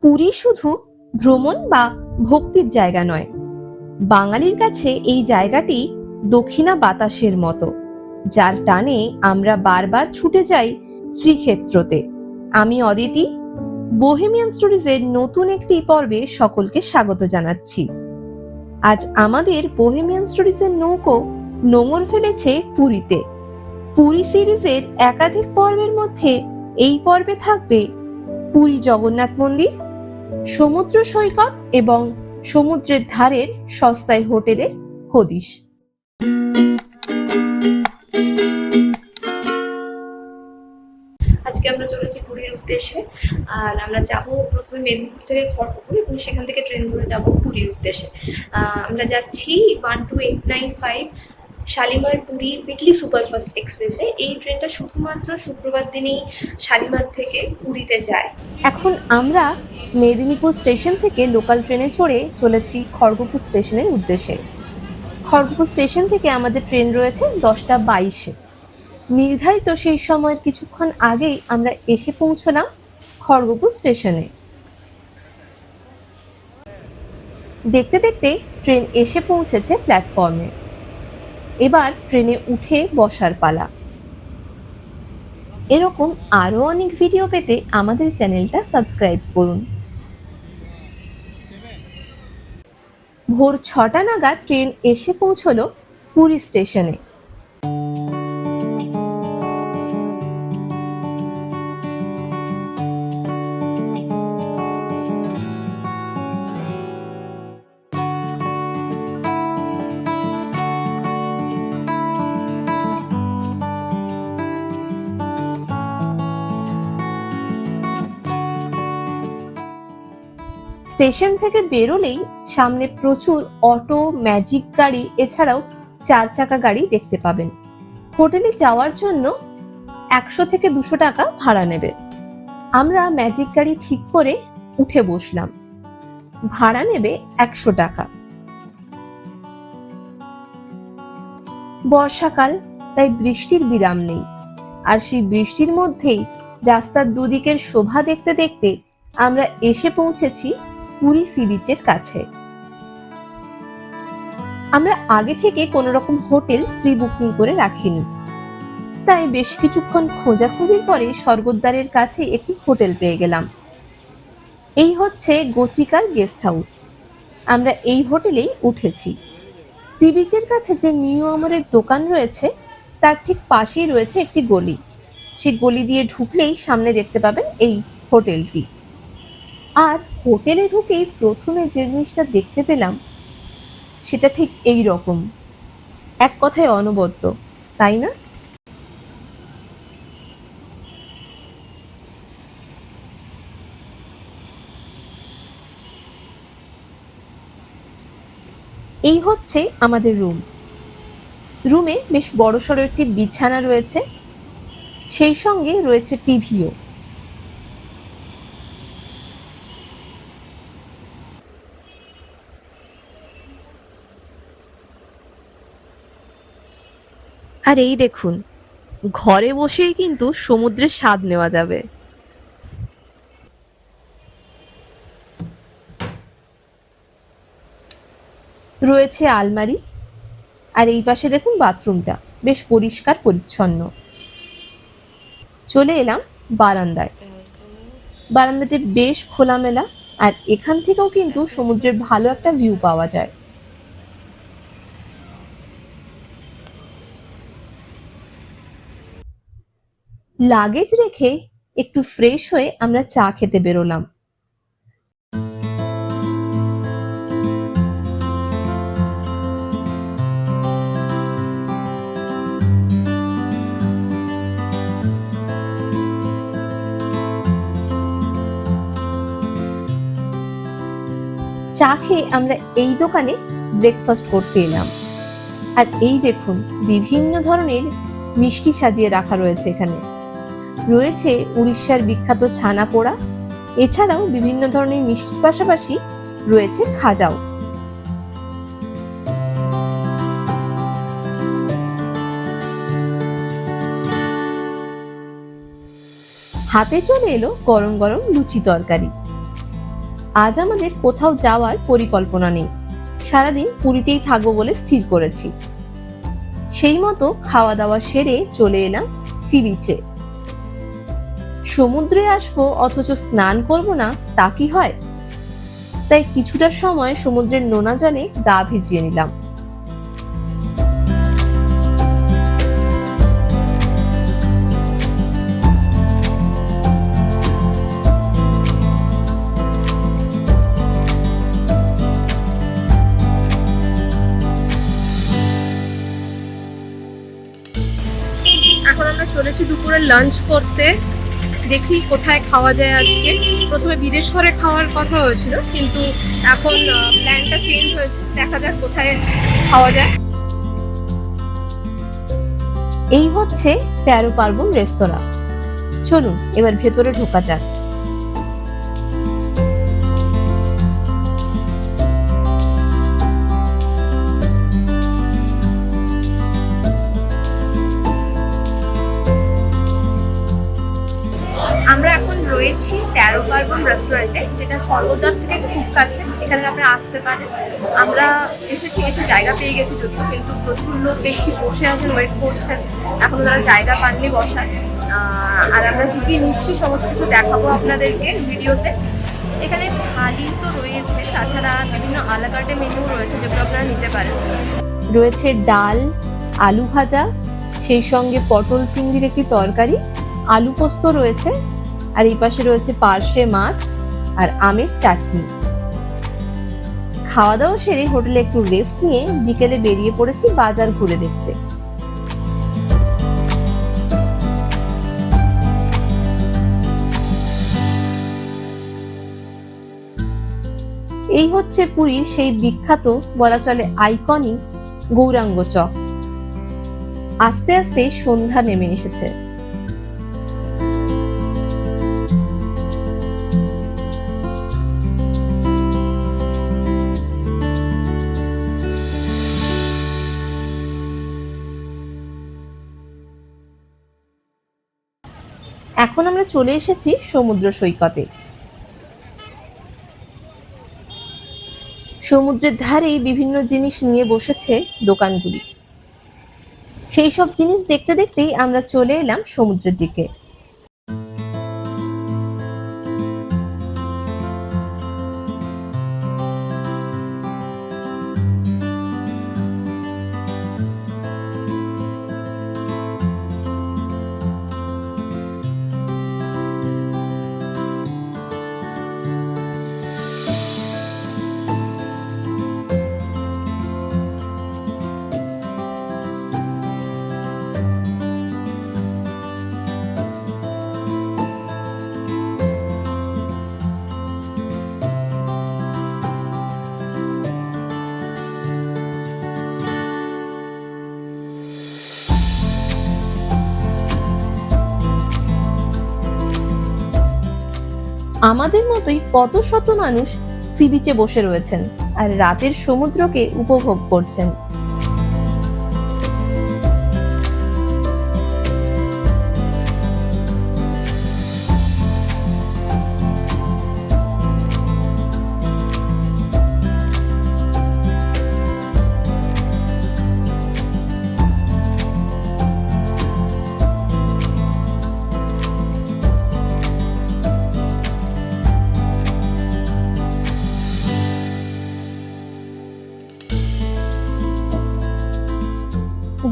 পুরী শুধু ভ্রমণ বা ভক্তির জায়গা নয়, বাঙালির কাছে এই জায়গাটি দক্ষিণা বাতাসের মতো, যার টানে আমরা বারবার ছুটে যাই শ্রীক্ষেত্রতে। আমি অদিতি, বোহেমিয়ান স্টোরিজের নতুন একটি পর্বে সকলকে স্বাগত জানাচ্ছি। আজ আমাদের বোহেমিয়ান স্টোরিজের নৌকো নোঙর ফেলেছে পুরীতে। পুরী সিরিজের একাধিক পর্বের মধ্যে এই পর্বে থাকবে পুরী জগন্নাথ মন্দির, সমুদ্র সৈকত এবং সমুদ্রের ধারের সস্তায় হোটেলের হদিশ। আজকে আমরা চলেছি পুরীর উদ্দেশ্যে। আর আমরা যাব প্রথমে মেদিনীপুর থেকে খড়গপুর এবং সেখান থেকে ট্রেন ধরে যাব পুরীর উদ্দেশ্যে। আমরা যাচ্ছি 12895 শালিমার পুরী উইকলি সুপারফাস্ট এক্সপ্রেসে। এই ট্রেনটা শুধুমাত্র শুক্রবার দিনেই শালিমার থেকে পুরীতে যায়। এখন আমরা মেদিনীপুর স্টেশন থেকে লোকাল ট্রেনে চড়ে চলেছি খড়গপুর স্টেশনের উদ্দেশ্যে। খড়গপুর স্টেশন থেকে আমাদের ট্রেন রয়েছে 10:22-এ। নির্ধারিত সেই সময়ের কিছুক্ষণ আগেই আমরা এসে পৌঁছলাম খড়গপুর স্টেশনে। দেখতে দেখতে ট্রেন এসে পৌঁছেছে প্ল্যাটফর্মে। এবার ট্রেনে উঠে বসার পালা। এরকম আরো অনেক ভিডিও পেতে আমাদের চ্যানেলটা সাবস্ক্রাইব করুন। ভোর 6টা নাগাদ ট্রেন এসে পৌঁছলো পুরী স্টেশনে। স্টেশন থেকে বেরোলেই সামনে প্রচুর অটো, ম্যাজিক গাড়ি এছাড়াও 4 চাকা গাড়ি দেখতে পাবেন। হোটেলে যাওয়ার জন্য 100 থেকে 200 টাকা ভাড়া নেবে। আমরা ম্যাজিক গাড়ি ঠিক করে উঠে বসলাম। ভাড়া নেবে 100 টাকা। বর্ষাকাল, তাই বৃষ্টির বিরাম নেই। আর সেই বৃষ্টির মধ্যেই রাস্তার দুদিকের শোভা দেখতে দেখতে আমরা এসে পৌঁছেছি পুরী সি বিচের কাছে। আমরা আগে থেকে কোনো রকম হোটেল প্রি বুকিং করে রাখিনি, তাই বেশ কিছুক্ষণ খোঁজাখুঁজির পরে স্বর্গদ্বারের কাছে একটি হোটেল পেয়ে গেলাম। এই হচ্ছে গচিকার গেস্ট হাউস। আমরা এই হোটেলেই উঠেছি। সি বিচের কাছে যে নিউ আমরের দোকান রয়েছে তার ঠিক পাশেই রয়েছে একটি গলি। সেই গলি দিয়ে ঢুকলেই সামনে দেখতে পাবেন এই হোটেলটি। আর হোটেলে ঢুকেই প্রথমে যে জিনিসটা দেখতে পেলাম সেটা ঠিক এই রকম, এক কথায় অনবদ্য, তাই না? এই হচ্ছে আমাদের রুম। রুমে বেশ বড়সড় একটি বিছানা রয়েছে, সেই সঙ্গে রয়েছে টিভিও। আর এই দেখুন, ঘরে বসেই কিন্তু সমুদ্রের স্বাদ নেওয়া যাবে। রয়েছে আলমারি, আর এই পাশে দেখুন বাথরুমটা বেশ পরিষ্কার পরিচ্ছন্ন। চলে এলাম বারান্দায়। বারান্দাটি বেশ খোলামেলা, আর এখান থেকেও কিন্তু সমুদ্রের ভালো একটা ভিউ পাওয়া যায়। লাগেজ রেখে একটু ফ্রেশ হয়ে আমরা চা খেতে বেরোলাম। চা খেয়ে আমরা এই দোকানে ব্রেকফাস্ট করতে এলাম। আর এই দেখুন, বিভিন্ন ধরনের মিষ্টি সাজিয়ে রাখা রয়েছে এখানে। রয়েছে উড়িষ্যার বিখ্যাত ছানা পোড়া, এছাড়াও বিভিন্ন ধরনের মিষ্টির পাশাপাশি রয়েছে খাজাও। হাতে চলে এলো গরম গরম লুচি তরকারি। আজ আমাদের কোথাও যাওয়ার পরিকল্পনা নেই, সারাদিন পুরীতেই থাকবো বলে স্থির করেছি। সেই মতো খাওয়া দাওয়া সেরে চলে এলাম সি বিচে। সমুদ্রে আসবো অথচ স্নান করব না, তা কি হয়? তাই কিছুটা সময় সমুদ্রের নোনা জলে গা ভিজিয়ে নিলাম। এখন আমরা চলেছি দুপুরে লাঞ্চ করতে। দেখি কোথায় খাওয়া যায় আজকে। প্রথমে বিদেশঘরে খাওয়ার কথা হয়েছিল, কিন্তু এখন প্ল্যানটা চেঞ্জ হয়েছে, দেখা যাক কোথায় খাওয়া যায়। এই হচ্ছে 13 পার্বণ রেস্তোরাঁ। চলুন এবার ভেতরে ঢোকা যাক। আমরা এখন রয়েছি 13 পার্বণ রেস্টুরেন্টে, যেটা স্বর্গদ্বার থেকে খুব কাছে। এখানে আপনারা আসতে পারেন। আমরা এসে জায়গা পেয়ে গেছি যদিও, কিন্তু প্রচুর লোক দেখছি বসে আছেন, ওয়েট করছেন, এখন তারা জায়গা পাননি বসার। আর আমরা কি কি নিচ্ছি সমস্ত কিছু দেখাবো আপনাদেরকে ভিডিওতে। এখানে থালি তো রয়েছে, তাছাড়া বিভিন্ন আলাকার্টে মেনু রয়েছে যেগুলো আপনারা নিতে পারেন। রয়েছে ডাল, আলু ভাজা, সেই সঙ্গে পটল চিংড়ির একটি তরকারি, আলু পোস্ত রয়েছে, আর এই পাশে রয়েছে পার্শে মাছ আর আমের চাটনি। খাওয়া দাওয়া সেরে হোটেলে একটু রেস্ট নিয়ে বিকেলে বেরিয়ে পড়েছি বাজার ঘুরে দেখতে। এই হচ্ছে পুরীর সেই বিখ্যাত, বলা চলে আইকনিক গৌরাঙ্গ চক। আস্তে আস্তে সন্ধ্যা নেমে এসেছে। এখন আমরা চলে এসেছি সমুদ্র সৈকতে। সমুদ্রের ধারেই বিভিন্ন জিনিস নিয়ে বসেছে দোকানগুলি। সেই সব জিনিস দেখতে দেখতেই আমরা চলে এলাম সমুদ্রের দিকে। আমাদের মতোই কত শত মানুষ সি বিচে বসে রয়েছেন আর রাতের সমুদ্রকে উপভোগ করছেন।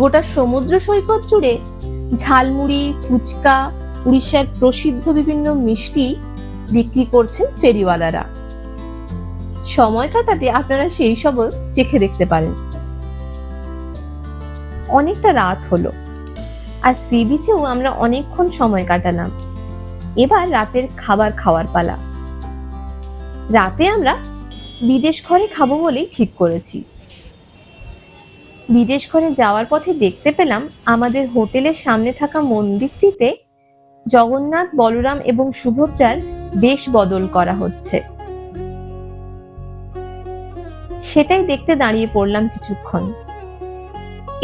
গোটা সমুদ্র সৈকত জুড়ে ঝালমুড়ি, ফুচকা, উড়িষ্যার প্রসিদ্ধ বিভিন্ন মিষ্টি বিক্রি করছেন ফেরিওয়ালারা। সময় কাটাতে আপনারা সেই সব চেখে দেখতে পারেন। অনেকটা রাত হলো আর সি বিচেও আমরা অনেকক্ষণ সময় কাটালাম। এবার রাতের খাবার খাওয়ার পালা। রাতে আমরা বিদেশ ঘরে খাবো বলেই ঠিক করেছি। বিদেশ ঘরে যাওয়ার পথে দেখতে পেলাম আমাদের হোটেলের সামনে থাকা মন্দিরটিতে জগন্নাথ, বলরাম এবং সুভদ্রার বেশ বদল করা হচ্ছে। সেটাই দেখতে দাঁড়িয়ে পড়লাম কিছুক্ষণ।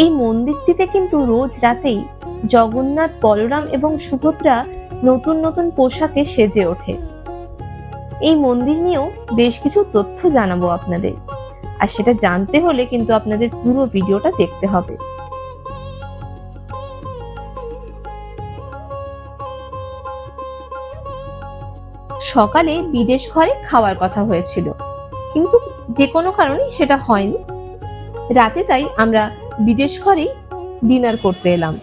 এই মন্দিরটিতে কিন্তু রোজ রাতেই জগন্নাথ, বলরাম এবং সুভদ্রা নতুন নতুন পোশাকে সেজে ওঠে। এই মন্দির নিয়েও বেশ কিছু তথ্য জানাবো আপনাদের, আর সেটা জানতে হলে কিন্তু আপনাদের পুরো ভিডিওটা দেখতে হবে। সকালে বিদেশ ঘরে খাওয়ার কথা হয়েছিল, কিন্তু যে কোনো কারণে সেটা হয়নি। রাতে তাই আমরা বিদেশ ঘরেই ডিনার করতে এলাম।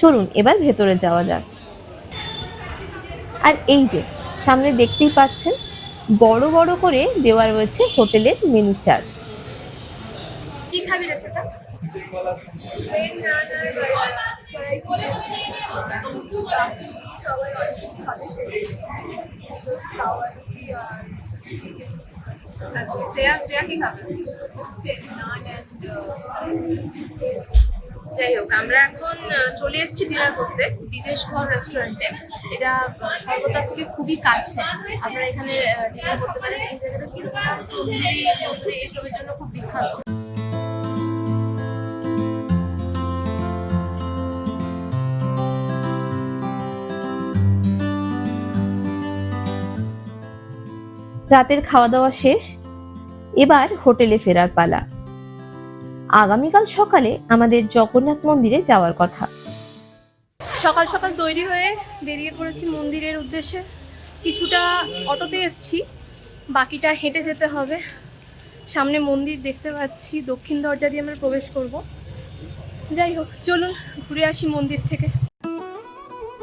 চলুন এবার ভেতরে যাওয়া যাক। আর এই যে সামনে দেখতেই পাচ্ছেন, বড় বড় করে দেওয়া রয়েছে হোটেলের মেনু চার্ট। কি খাবি রে সেটা? প্লেন নান আর কড়াই চিকেন। সবাই অনেক খাবে খাওয়ার চিকেন। শ্রেয়া কি খাবে? নান এন্ড যাই হোক, আমরা এখন চলে এসেছি ডিনার করতে বিদেশ ঘর রেস্টুরেন্টে। এটা সর্বদা থেকে খুবই কাছে, আপনারা এখানে ডিনার করতে পারেন। এই জায়গাটা শুনলাম তন্দুরি তন্দুরি এসবের জন্য খুব বিখ্যাত। রাতের খাওয়া দাওয়া শেষ, এবার হোটেলে ফেরার পালা। আগামীকাল সকালে আমাদের জগন্নাথ মন্দিরে যাওয়ার কথা। সকাল সকাল তৈরি হয়ে বেরিয়ে পড়েছি মন্দিরের উদ্দেশ্যে। কিছুটা অটোতে এসছি, বাকিটা হেঁটে যেতে হবে। সামনে মন্দির দেখতে পাচ্ছি, দক্ষিণ দরজা দিয়ে আমরা প্রবেশ করব। যাই হোক, চলুন ঘুরে আসি মন্দির থেকে।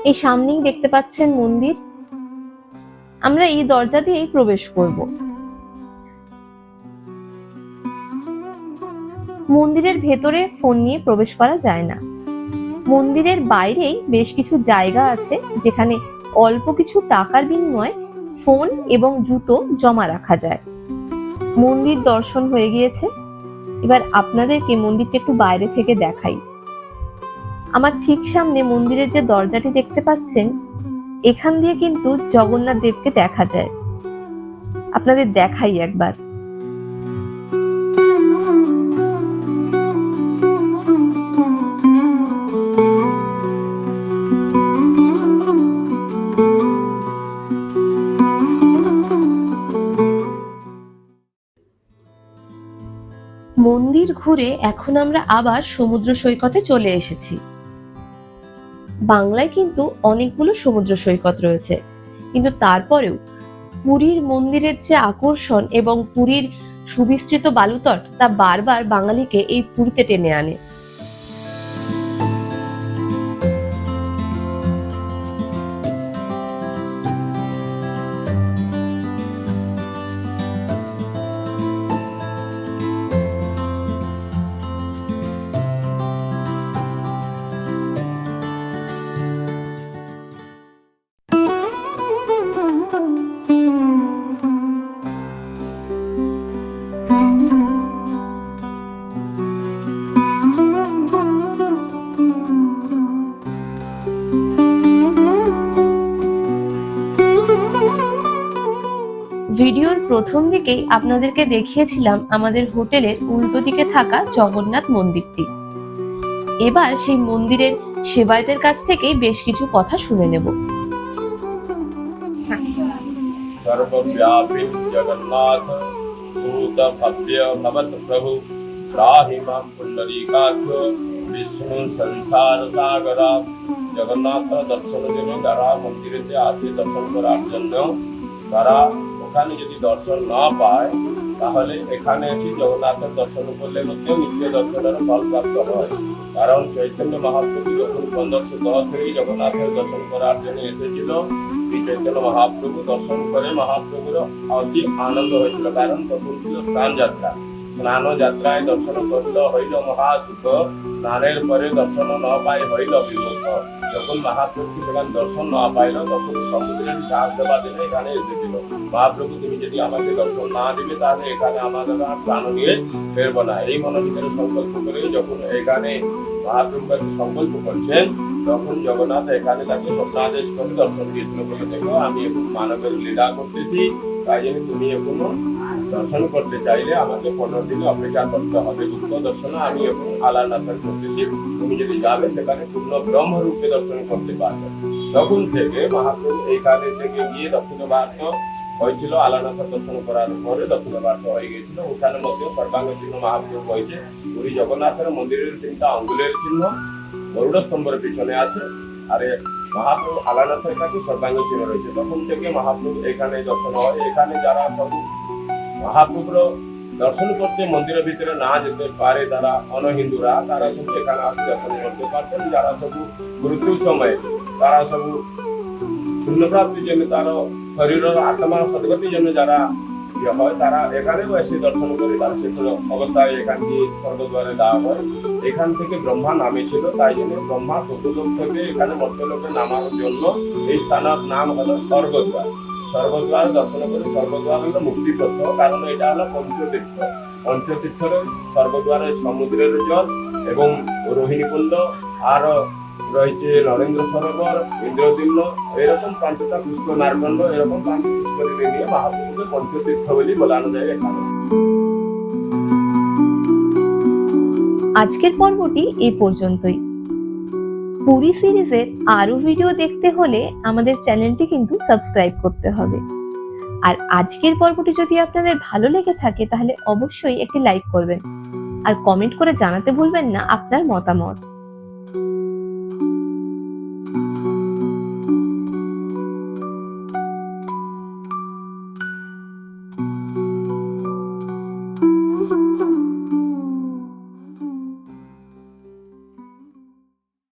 এই সামনেই দেখতে পাচ্ছেন মন্দির, আমরা এই দরজা দিয়েই প্রবেশ করব। মন্দিরের ভেতরে ফোন নিয়ে প্রবেশ করা যায় না। মন্দিরের বাইরেই বেশ কিছু জায়গা আছে যেখানে অল্প কিছু টাকার বিনিময়ে ফোন এবং জুতো জমা রাখা যায়। মন্দির দর্শন হয়ে গিয়েছে, এবার আপনাদেরকে মন্দিরটা একটু বাইরে থেকে দেখাই। আমার ঠিক সামনে মন্দিরের যে দরজাটি দেখতে পাচ্ছেন, এখান দিয়ে কিন্তু জগন্নাথ দেবকে দেখা যায়। আপনাদের দেখাই একবার। মন্দির ঘুরে এখন আমরা আবার সমুদ্র সৈকতে চলে এসেছি। বাংলায় কিন্তু অনেকগুলো সমুদ্র সৈকত রয়েছে, কিন্তু তারপরেও পুরীর মন্দিরের যে আকর্ষণ এবং পুরীর সুবিস্তৃত বালুতট, তা বারবার বাঙালিকে এই পুরীতে টেনে আনে। ভিডিওর প্রথম দিকেই আপনাদেরকে দেখিয়েছিলাম আমাদের হোটেলের উল্টো দিকে থাকা জগন্নাথ মন্দিরটি। এবার সেই মন্দিরের সেবায়েতের কাছ থেকেই বেশ কিছু কথা শুনে নেব। सर्वव्यापी जगन्नाथ भूत भव्य भवत प्रभु त्राहि मां पुंडरीकाक्ष विष्णु संसार सागरा। जगन्नाथ दर्शन जন্য যারা মন্দিরেতে আসে দর্শন করার জন্য, তারা ওখানে যদি দর্শন না পায় তাহলে এখানে এসে জগন্নাথের দর্শন করলে মধ্যে নিত্য দর্শনের ফল প্রাপ্ত হয়। কারণ চৈতন্য মহাপ্রভু যখন 1510 জগন্নাথের দর্শন করার জন্য এসেছিল, শ্রী চৈতন্য মহাপ্রভু দর্শন করে মহাপ্রভুর অতি আনন্দ হয়েছিল। কারণ তখন ছিল স্নান যাত্রা। স্নান যাত্রায় দর্শন করল হইল মহাসুখ, স্নানের পরে দর্শন ন পাই হইল বিমুখ। যখন মহাপ্রভু সেখানে দর্শন না পাইল, তখন সমুদ্রের ঝাঁক দেওয়ার জন্য এখানে এসেছিল। মহাপ্রভু, তুমি যদি আমাকে দর্শন না দিবে তাহলে এখানে আমাদের আর প্রাণ নিয়ে ফেরবো না। এই মনের ভিতরে সংকল্প করে যখন এখানে মহাপ্রভু কাছে সংকল্প করছেন, তখন জগন্নাথ এখানে তাকে স্বপ্নাদেশ করে দর্শন দিয়েছিল। বলে, দেখো আমি এখন মানবের লীলা করতেছি, তাই জন্য তুমি এখনো দর্শন করতে চাইলে আমাকে 15 দিন অপেক্ষা করতে হবে। গুপ্ত দর্শন আমি এখন আলাদার করতেছি, তুমি যদি যাবে সেখানে পূর্ণ ব্রহ্মরূপে দর্শন করতে পারবে। তখন থেকে মহাপ্রভু এইখানে থেকে গিয়ে দক্ষিণ ভারত হয়েছিল। আলানাথের দর্শন করার পরে দক্ষিণ ভারত হয়ে গিয়েছিল। ওখানে মধ্যে সর্বাঙ্গ চিহ্ন মহাপ্রভু হয়েছে। পুরী জগন্নাথের মন্দিরের 3টা আঙ্গুলের চিহ্ন গরুড় স্তম্ভের পিছনে আছে। আর মহাপ্রভু আলানাথের কাছে সর্বাঙ্গ চিহ্ন রয়েছে। তখন থেকে মহাপ্রভু এখানে দর্শন হয়। এখানে যারা সব মহাপ্রভুর দর্শন করতে মন্দিরের ভিতরে না যেতে পারে, তারা অনহিন্দুরা, তারা সব এখানে আসে দর্শন করতে পারতেন। যারা সব মৃত্যুর সময় তারা সব পুণ্যপ্রাপ্তির জন্য, তার শরীরের আত্মার সদ্গতির জন্য যারা ইয়ে হয়, তারা এখানেও এসে দর্শন করে তার শেষ অবস্থায় এখান দিয়ে স্বর্গদ্বারে দেওয়া হয়। এখান থেকে ব্রহ্মা নামেছিল, তাই জন্য ব্রহ্মা স্বর্গলোক থেকে এখানে মর্ত্যলোকে নামার জন্য এই স্থানের নাম হলো স্বর্গদ্বার। স্বর্গদ্বার দর্শন করে, স্বর্গদ্বার হলো মুক্তিপথ, কারণ এটা হলো পঞ্চতীর্থ। পঞ্চতীর্থের স্বর্গদ্বারের সমুদ্রের জল এবং রোহিণী কুণ্ড, আর রয়েছে নরেন্দ্র সরোবর, ইন্দ্রদিম্ন, এরকম 5টা পুষ্কর, মার্কণ্ড, এরকম 5টি পুষ্করিণী নিয়ে মহাপ্রভুকে পঞ্চতীর্থ বলে বলানো যায় এখানে। আজকের পর্বটি এই পর্যন্তই। পুরী সিরিজের আরো ভিডিও দেখতে হলে আমাদের চ্যানেলটি কিন্তু সাবস্ক্রাইব করতে হবে। আর আজকের পর্বটি যদি আপনাদের ভালো লেগে থাকে তাহলে অবশ্যই একটি লাইক করবেন আর কমেন্ট করে জানাতে ভুলবেন না আপনার মতামত।